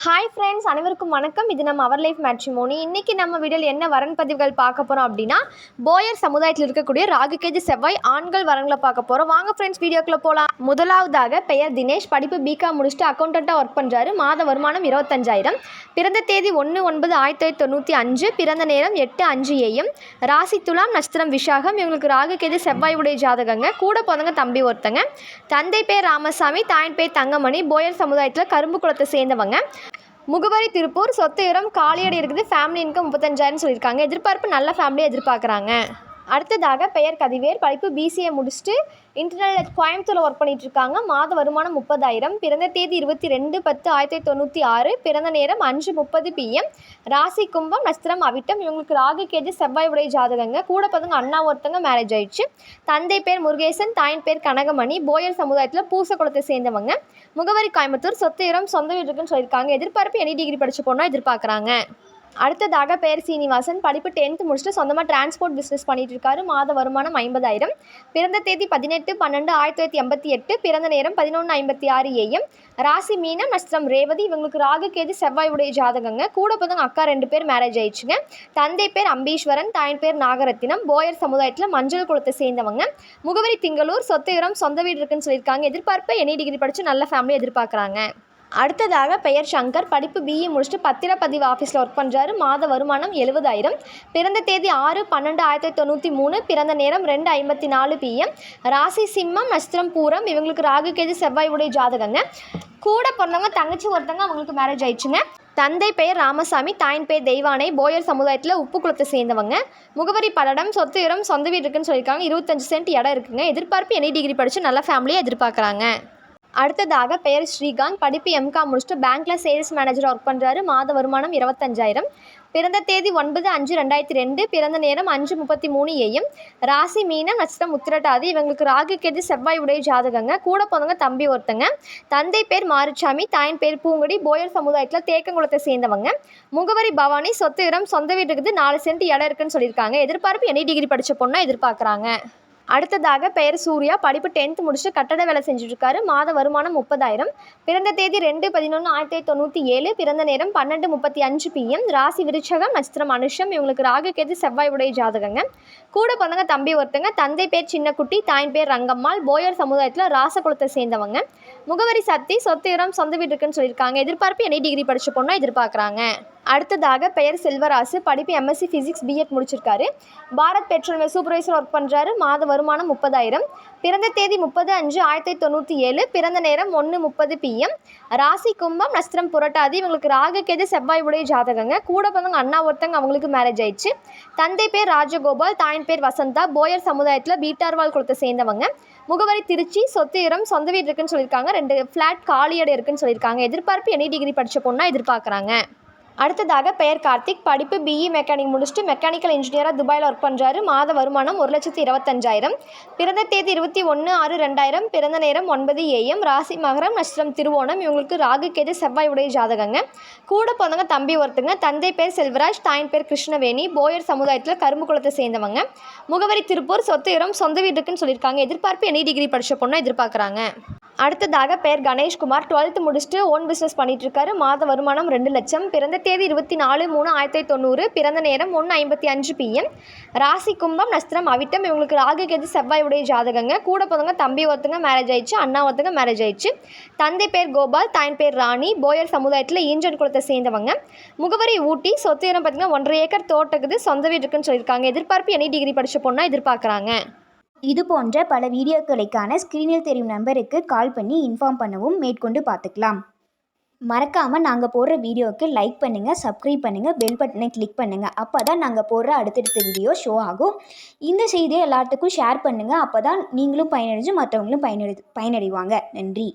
Hi friends, அனைவருக்கும் வணக்கம். இது நம்ம அவர் லைஃப் மேட்ரிமோனி. இன்றைக்கி நம்ம வீடியோவில் என்ன வரன் பதிவுகள் பார்க்க போகிறோம் அப்படின்னா, போயர் சமுதாயத்தில் இருக்கக்கூடிய ராகு கேது செவ்வாய் ஆண்கள் வரன்களை பார்க்க போகிறோம். வாங்க ஃப்ரெண்ட்ஸ், வீடியோக்குள்ளே போகலாம். முதலாவதாக பெயர் தினேஷ். படிப்பு பிகாம் முடிச்சுட்டு அக்கௌண்டண்ட்டாக ஒர்க் பண்ணுறாரு. மாத வருமானம் 25,000. பிறந்த தேதி 1/9/1995. பிறந்த நேரம் 8:05 AM. ராசி துலாம், நட்சத்திரம் விஷாகம். இவங்களுக்கு ராகு கேது செவ்வாய் உடைய ஜாதகங்க. கூட பிறந்தவங்க தம்பி ஒருத்தங்க. தந்தை பேர் ராமசாமி, தாயின் பேர் தங்கமணி. போயர் சமுதாயத்தில் கரும்பு குளத்தை சேர்ந்தவங்க. முகவரி திருப்பூர். சொத்து இடம் காலியடி இருக்குது. ஃபேமிலி இன்கம் 35,000 சொல்லியிருக்காங்க. எதிர்பார்ப்பு நல்ல ஃபேமிலியை எதிர்பார்க்குறாங்க. அடுத்ததாக பெயர் கதிவேர். படிப்பு பிசிஏ முடிச்சுட்டு இன்டர்னல் கோயம்புத்தூரில் ஒர்க் பண்ணிட்டு இருக்காங்க. மாத வருமானம் 30,000. பிறந்த தேதி 22/10/1996. பிறந்த நேரம் 5:30 PM. ராசி கும்பம், நட்சத்திரம் அவிட்டம். இவங்களுக்கு ராகு கேது செவ்வாய் உடைய ஜாதகங்க. கூட பிறந்தவங்க அண்ணா ஒருத்தங்க மேரேஜ் ஆயிடுச்சு. தந்தை பேர் முருகேசன், தாயின் பேர் கனகமணி. போயர் சமுதாயத்தில் பூசக்குளத்தை சேர்ந்தவங்க. முகவரி கோயம்புத்தூர். சொத்து இடம் சொந்த வீடு இருக்குன்னு சொல்லியிருக்காங்க. எதிர்பார்ப்பு எனி டிகிரி படிச்சு போனால் எதிர்பார்க்குறாங்க. அடுத்ததாக பெயர் சீனிவாசன். படிப்பு 10th முடிச்சுட்டு சொந்தமாக டிரான்ஸ்போர்ட் பிஸ்னஸ் பண்ணிட்டு இருக்காரு. மாத வருமானம் 50,000. பிறந்த தேதி 18/12/1988. பிறந்த நேரம் 11:56 AM. ராசி மீனம், நட்சத்திரம் ரேவதி. இவங்களுக்கு ராகு கேது செவ்வாய் உடைய ஜாதகங்க. கூட பிறந்தவங்க அக்கா 2 பேர் மேரேஜ் ஆயிடுச்சுங்க. தந்தை பேர் அம்பீஸ்வரன், தாயின் பேர் நாகரத்தினம். போயர் சமுதாயத்தில் மஞ்சள் குளத்தை சேர்ந்தவங்க. முகவரி திங்களூர். சொத்து இடம் சொந்த வீடு இருக்குன்னு சொல்லியிருக்காங்க. எதிர்பார்ப்பு எனி டிகிரி படித்து நல்ல ஃபேமிலி எதிர்பார்க்குறாங்க. அடுத்ததாக பெயர் சங்கர். படிப்பு பிஇ முடிச்சுட்டு பத்திரப்பதிவு ஆஃபீஸில் ஒர்க் பண்ணுறாரு. மாத வருமானம் 70,000. பிறந்த தேதி 6/12/1993. பிறந்த நேரம் 2:54 PM. ராசி சிம்மம், நட்சத்திரம் பூரம். இவங்களுக்கு ராகு கேது செவ்வாய் உடைய ஜாதகங்க. கூட பிறந்தவங்க தங்கச்சி ஒருத்தங்க, அவங்களுக்கு மேரேஜ் ஆயிடுச்சுங்க. தந்தை பெயர் ராமசாமி, தாயின் பேர் தெய்வானை. போயர் சமுதாயத்தில் உப்பு குளத்தை சேர்ந்தவங்க. முகவரி பல்லடம். சொத்து இடம் சொந்த வீடு இருக்குன்னு சொல்லியிருக்காங்க. 25 சென்ட் இடம் இருக்குங்க. எதிர்பார்ப்பு எனி டிகிரி படித்து நல்ல ஃபேமிலியை எதிர்பார்க்குறாங்க. அடுத்ததாக பெயர் ஸ்ரீகாந்த். படிப்பு எம்காம் முடிச்சுட்டு பேங்க்கில் சேல்ஸ் மேனேஜராக ஒர்க் பண்ணுறாரு. மாத வருமானம் 25,000. பிறந்த தேதி 9/5/2002. பிறந்த நேரம் 5:33 AM. ராசி மீனம், நட்சத்திரம் உத்திரட்டாதி. இவங்களுக்கு ராகு கேது செவ்வாய் உடைய ஜாதகங்க. கூட பிறந்தவங்க தம்பி ஒருத்தங்க. தந்தை பேர் மாரிச்சாமி, தாயின் பேர் பூங்குடி. போயர் சமுதாயத்தில் தேக்கங்குளத்தை சேர்ந்தவங்க. முகவரி பவானி. சொத்து இடம் சொந்த வீடு இருக்குது. 4 சென்ட் இடம் இருக்குன்னு சொல்லியிருக்காங்க. எதிர்பார்ப்பு எனி டிகிரி படித்த பொண்ணாக எதிர்பார்க்குறாங்க. அடுத்ததாக பெயர் சூர்யா. படிப்பு 10th முடிச்சுட்டு கட்டட வேலை செஞ்சுட்ருக்காரு. மாத வருமானம் 30,000. பிறந்த தேதி 2/11/1997. பிறந்த நேரம் 12:35 PM. ராசி விருச்சகம், நட்சத்திரம் அனுஷம். இவங்களுக்கு ராகு கேது செவ்வாய் உடைய ஜாதகங்க. கூட பிறந்தவங்க தம்பி ஒருத்தங்க. தந்தை பேர் சின்னக்குட்டி, தாயின் பேர் ரங்கம்மாள். போயர் சமுதாயத்தில் ராசகுலத்தை சேர்ந்தவங்க. முகவரி சக்தி. சொத்து இடம் சொந்த வீடு இருக்குன்னு சொல்லியிருக்காங்க. எதிர்பார்ப்பு எனி டிகிரி படித்த பொண்ணாக எதிர்பார்க்குறாங்க. அடுத்ததாக பெயர் செல்வராசு. படிப்பு MSc ஃபிசிக்ஸ் பிஎட் முடிச்சிருக்காரு. பாரத் பெட்ரோலியம் சூப்பர்வைசர் ஒர்க் பண்ணுறாரு. மாத வருமானம் 30,000. பிறந்த தேதி 30/5/1997. பிறந்த நேரம் 1:30 PM. ராசி கும்பம், நட்சத்திரம் புரட்டாதி. இவங்களுக்கு ராகு கேது செவ்வாய் உடைய ஜாதகங்க. கூட பிறந்தவங்க அண்ணா ஒருத்தங்க, அவங்களுக்கு மேரேஜ் ஆயிடுச்சு. தந்தை பேர் ராஜகோபால், தாயின் பேர் வசந்தா. போயர் சமுதாயத்தில் பீட்டார்வால் குளத்தை சேர்ந்தவங்க. முகவரி திருச்சி. சொத்து இடம் சொந்த வீடு இருக்குன்னு சொல்லியிருக்காங்க. 2 ஃப்ளாட் காலியடை இருக்குன்னு சொல்லியிருக்காங்க. எதிர்பார்ப்பு எனி டிகிரி படித்த பொண்ணாக எதிர்பார்க்குறாங்க. அடுத்ததாக பெயர் கார்த்திக். படிப்பு பிஇ மெக்கானிக் முடிச்சுட்டு மெக்கானிக்கல் இன்ஜினியராக துபாயில் ஒர்க் பண்ணுறாரு. மாத வருமானம் 1,25,000. பிறந்த தேதி 21/6/2000. பிறந்த நேரம் 9 AM. ராசி மகரம், நட்சத்திரம் திருவோணம். இவங்களுக்கு ராகு கேது செவ்வாய் உடைய ஜாதகங்க. கூட பிறந்தவங்க தம்பி ஒருத்தங்க. தந்தை பேர் செல்வராஜ், தாயின் பேர் கிருஷ்ணவேணி. போயர் சமுதாயத்தில் கரும்பு குளத்தை சேர்ந்தவங்க. முகவரி திருப்பூர். சொத்து இடம் சொந்த வீடு இருக்குன்னு சொல்லியிருக்காங்க. எதிர்பார்ப்பு எனி டிகிரி படித்த பொண்ணாக எதிர்பார்க்குறாங்க. அடுத்ததாக பெயர் கணேஷ்குமார். 12th முடிச்சுட்டு ஓன் பிஸ்னஸ் பண்ணிட்டு இருக்காரு. மாத வருமானம் 2 லட்சம். பிறந்த தேதி 24/3/1990. பிறந்த நேரம் 1:55 PM. ராசி கும்பம், நட்சத்திரம் அவிட்டம். இவங்களுக்கு ராகு கேது செவ்வாய் உடைய ஜாதகங்க. கூட பிறந்தவங்க தம்பி ஒருத்தங்க மேரேஜ் ஆயிடுச்சு. அண்ணா ஒருத்தங்க மேரேஜ் ஆயிடுச்சு. தந்தை பேர் கோபால், தாயின் பேர் ராணி. போயர் சமுதாயத்தில் ஈஞ்சன் குளத்தை சேர்ந்தவங்க. முகவரி ஊட்டி. சொத்து இடம் பார்த்தீங்கன்னா 1.5 ஏக்கர் தோட்டக்குது. சொந்த வீடு இருக்குன்னு சொல்லியிருக்காங்க. எதிர்பார்ப்பு எனி டிகிரி படித்த பொண்ணாக எதிர்பார்க்குறாங்க. இது போன்ற பல வீடியோக்களுக்கான ஸ்க்ரீனில் தெரியும் நம்பருக்கு கால் பண்ணி இன்ஃபார்ம் பண்ணவும் மேற்கொண்டு பார்த்துக்கலாம். மறக்காமல் நாங்கள் போடுற வீடியோவுக்கு லைக் பண்ணுங்கள், சப்ஸ்கிரைப் பண்ணுங்கள், பெல் பட்டனை கிளிக் பண்ணுங்கள். அப்போ தான் நாங்கள் போடுற அடுத்தடுத்த வீடியோ ஷோ ஆகும். இந்த செய்தியை எல்லாத்துக்கும் ஷேர் பண்ணுங்கள். அப்போ தான் நீங்களும் பயனடைஞ்சு மற்றவங்களும் பயனடைவாங்க. நன்றி.